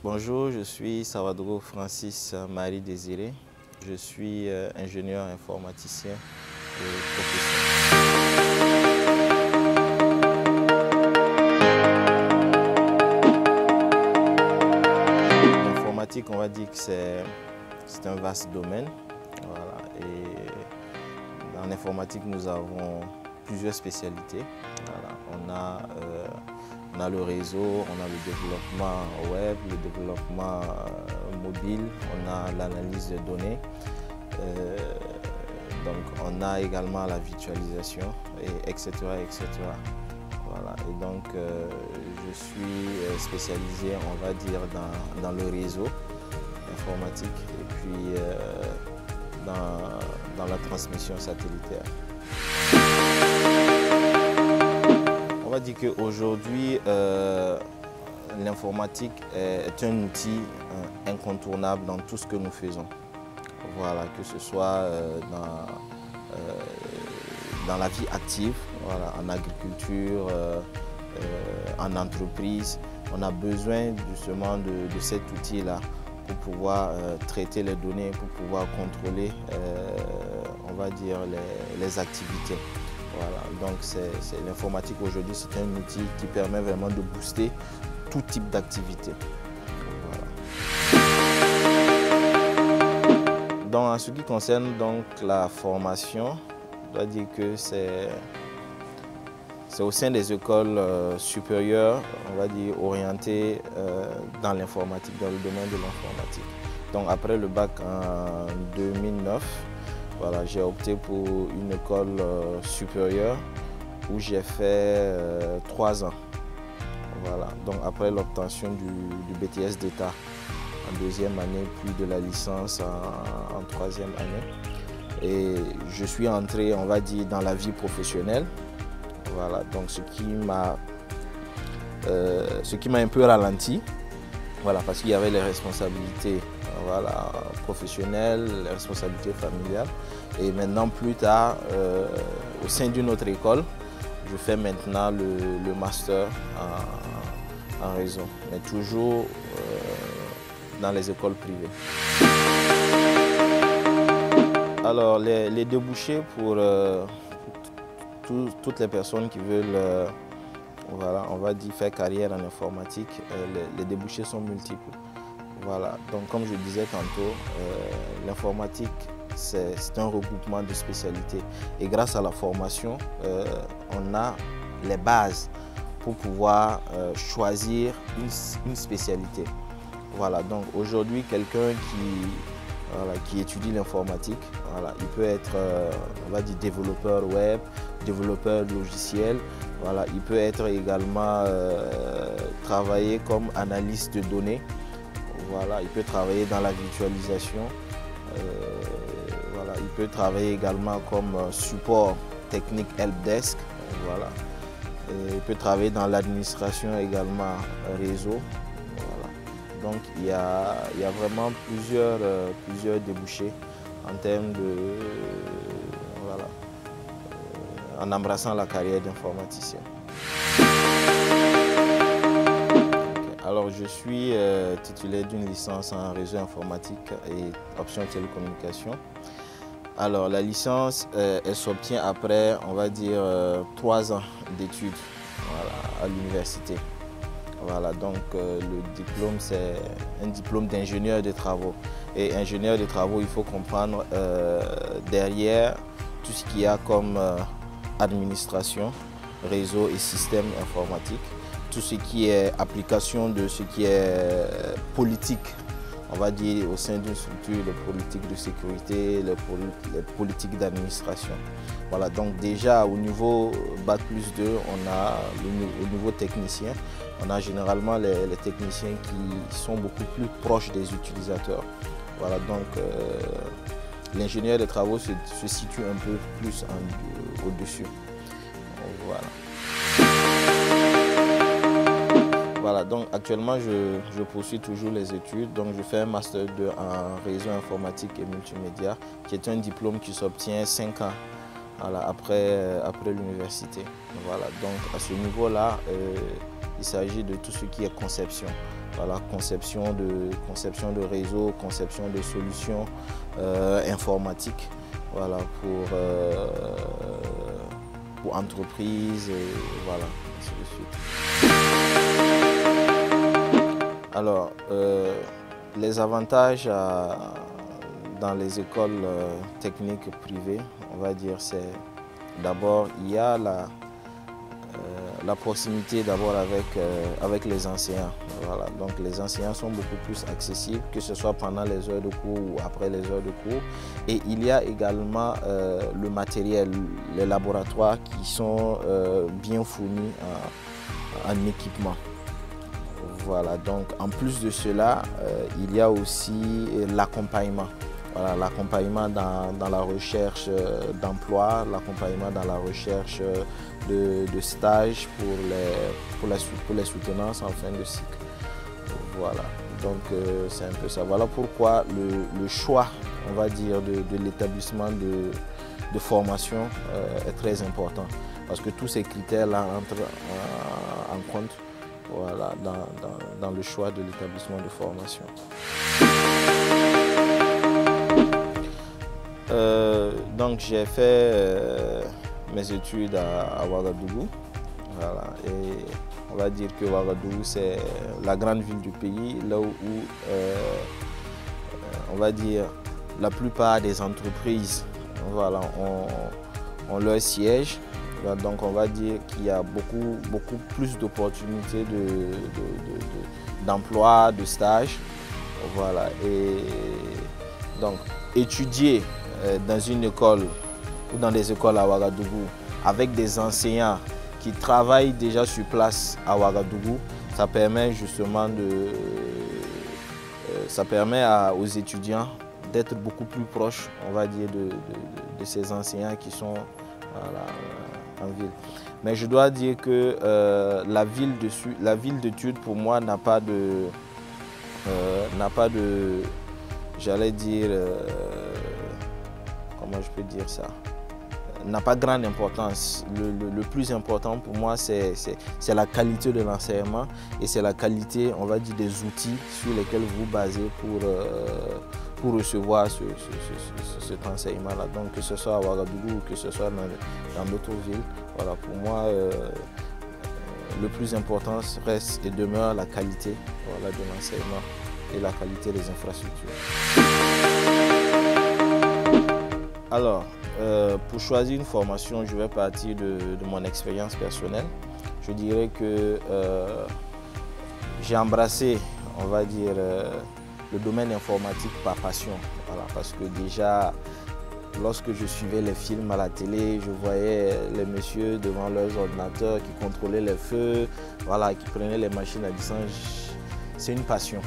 Bonjour, je suis Salvador Francis Marie Désiré. Je suis ingénieur informaticien de profession. L'informatique, on va dire que c'est un vaste domaine. Voilà. Et en informatique, nous avons plusieurs spécialités. Voilà. On a le réseau, on a le développement web, le développement mobile, on a l'analyse de données. Donc on a également la virtualisation, etc. Voilà. Et donc je suis spécialisé, on va dire, dans le réseau informatique et puis dans la transmission satellitaire. On va dire qu'aujourd'hui, l'informatique est un outil incontournable dans tout ce que nous faisons. Voilà, que ce soit dans la vie active, voilà, en agriculture, en entreprise. On a besoin justement de cet outil-là pour pouvoir traiter les données, pour pouvoir contrôler, on va dire, les activités. Voilà, donc l'informatique aujourd'hui, c'est un outil qui permet vraiment de booster tout type d'activité. Voilà. Donc, en ce qui concerne donc la formation, je dois dire que c'est au sein des écoles supérieures, on va dire, orientées dans l'informatique, dans le domaine de l'informatique. Donc après le bac en 2009, voilà, j'ai opté pour une école supérieure où j'ai fait 3 ans. Voilà. Donc après l'obtention du BTS d'État en 2e année, puis de la licence en 3e année. Et je suis entré, on va dire, dans la vie professionnelle. Voilà. Donc ce qui m'a un peu ralenti, voilà, parce qu'il y avait les responsabilités, voilà, professionnelles, les responsabilités familiales. Et maintenant, plus tard, au sein d'une autre école, je fais maintenant le master en réseau, mais toujours dans les écoles privées. Alors, les débouchés pour toutes les personnes qui veulent, voilà, on va dire, faire carrière en informatique, les débouchés sont multiples. Voilà. Donc, comme je disais tantôt, l'informatique, c'est un regroupement de spécialités. Et grâce à la formation, on a les bases pour pouvoir choisir une spécialité. Voilà. Donc, aujourd'hui, quelqu'un qui étudie l'informatique, voilà, il peut être, on va dire, développeur web, développeur logiciel. Voilà, il peut être également travailler comme analyste de données. Voilà, il peut travailler dans la virtualisation. Voilà, il peut travailler également comme support technique helpdesk. Voilà. Et il peut travailler dans l'administration également réseau. Voilà. Donc il y a vraiment plusieurs débouchés en termes de voilà, en embrassant la carrière d'informaticien. Alors, je suis titulaire d'une licence en réseau informatique et option télécommunication. Alors, la licence, elle s'obtient après, on va dire, 3 ans d'études, voilà, à l'université. Voilà, donc le diplôme, c'est un diplôme d'ingénieur de travaux. Et ingénieur de travaux, il faut comprendre derrière tout ce qu'il y a comme administration, réseau et système informatique. Tout ce qui est application de ce qui est politique, on va dire, au sein d'une structure, les politiques de sécurité, les politiques d'administration. Voilà, donc déjà au niveau Bac plus 2, on a au niveau technicien, on a généralement les techniciens qui sont beaucoup plus proches des utilisateurs. Voilà, donc l'ingénieur des travaux se situe un peu plus au-dessus. Voilà. Voilà, donc actuellement je poursuis toujours les études, donc je fais un Master 2 en réseau informatique et multimédia, qui est un diplôme qui s'obtient 5 ans voilà, après l'université. Voilà, donc à ce niveau-là, il s'agit de tout ce qui est conception. Voilà, conception de réseau, conception de solutions informatiques, voilà, pour entreprises, voilà, ainsi de suite. Alors, les avantages dans les écoles techniques privées, on va dire, c'est d'abord, il y a la proximité d'abord avec les enseignants. Voilà. Donc les enseignants sont beaucoup plus accessibles, que ce soit pendant les heures de cours ou après les heures de cours. Et il y a également le matériel, les laboratoires qui sont bien fournis en équipement. Voilà. Donc en plus de cela, il y a aussi l'accompagnement. Voilà, l'accompagnement dans la recherche d'emploi, l'accompagnement dans la recherche de stages pour les soutenances en fin de cycle. Voilà, donc c'est un peu ça. Voilà pourquoi le choix, on va dire, de l'établissement de formation est très important. Parce que tous ces critères-là entrent en compte, voilà, dans le choix de l'établissement de formation. Donc j'ai fait mes études à Ouagadougou, voilà, et on va dire que Ouagadougou c'est la grande ville du pays, là où on va dire la plupart des entreprises, voilà, ont leur siège. Donc on va dire qu'il y a beaucoup plus d'opportunités d'emploi, de stage, voilà, et donc étudier dans une école ou dans des écoles à Ouagadougou avec des enseignants qui travaillent déjà sur place à Ouagadougou, ça permet justement aux étudiants d'être beaucoup plus proches, on va dire, de ces enseignants qui sont, voilà, en ville. Mais je dois dire que la ville d'études pour moi n'a pas de j'allais dire, comment je peux dire ça, n'a pas grande importance. Le plus important pour moi, c'est la qualité de l'enseignement et c'est la qualité, on va dire, des outils sur lesquels vous basez pour recevoir cet enseignement-là. Donc que ce soit à Ouagadougou ou que ce soit dans d'autres villes, voilà, pour moi, le plus important reste et demeure la qualité, voilà, de l'enseignement et la qualité des infrastructures. Alors, pour choisir une formation, je vais partir de mon expérience personnelle. Je dirais que j'ai embrassé, on va dire, le domaine informatique par passion. Voilà, parce que déjà, lorsque je suivais les films à la télé, je voyais les messieurs devant leurs ordinateurs qui contrôlaient les feux, voilà, qui prenaient les machines à distance. C'est une passion.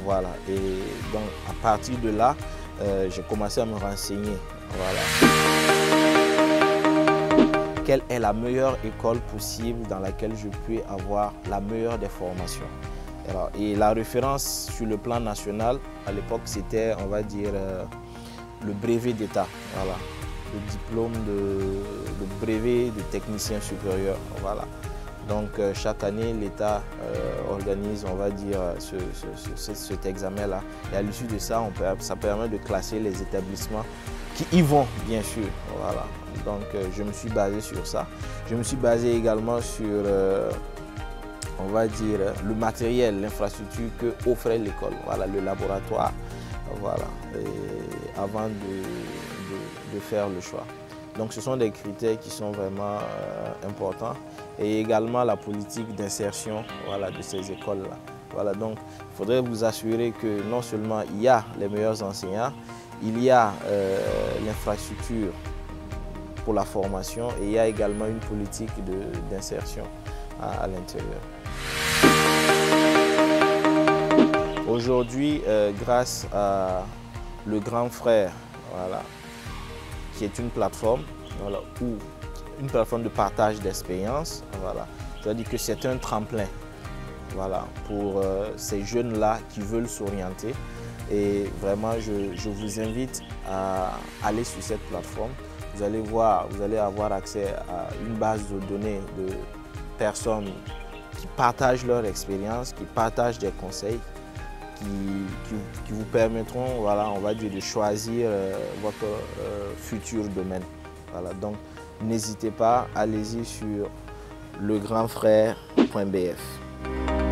Voilà. Et donc, à partir de là, j'ai commencé à me renseigner. Voilà. Quelle est la meilleure école possible dans laquelle je peux avoir la meilleure des formations? Alors, et la référence sur le plan national, à l'époque, c'était, on va dire, le brevet d'État. Voilà. Le diplôme de brevet de technicien supérieur. Voilà. Donc, chaque année, l'État organise, on va dire, cet examen-là. Et à l'issue de ça, ça permet de classer les établissements qui y vont, bien sûr. Voilà. Donc, je me suis basé sur ça. Je me suis basé également sur, on va dire, le matériel, l'infrastructure que offrait l'école. Voilà, le laboratoire, voilà, et avant de faire le choix. Donc, ce sont des critères qui sont vraiment importants. Et également la politique d'insertion, voilà, de ces écoles-là. Voilà, donc, il faudrait vous assurer que non seulement il y a les meilleurs enseignants, il y a l'infrastructure pour la formation et il y a également une politique d'insertion à l'intérieur. Aujourd'hui, grâce à le Grand Frère, voilà, qui est une plateforme, voilà, une plateforme de partage d'expérience, voilà, c'est-à-dire que c'est un tremplin, voilà, pour ces jeunes-là qui veulent s'orienter. Et vraiment, je vous invite à aller sur cette plateforme vous allez voir, vous allez avoir accès à une base de données de personnes qui partagent leur expérience, qui partagent des conseils, qui vous permettront, voilà, on va dire, de choisir votre futur domaine. Voilà, donc n'hésitez pas, allez-y sur legrandfrère.bf.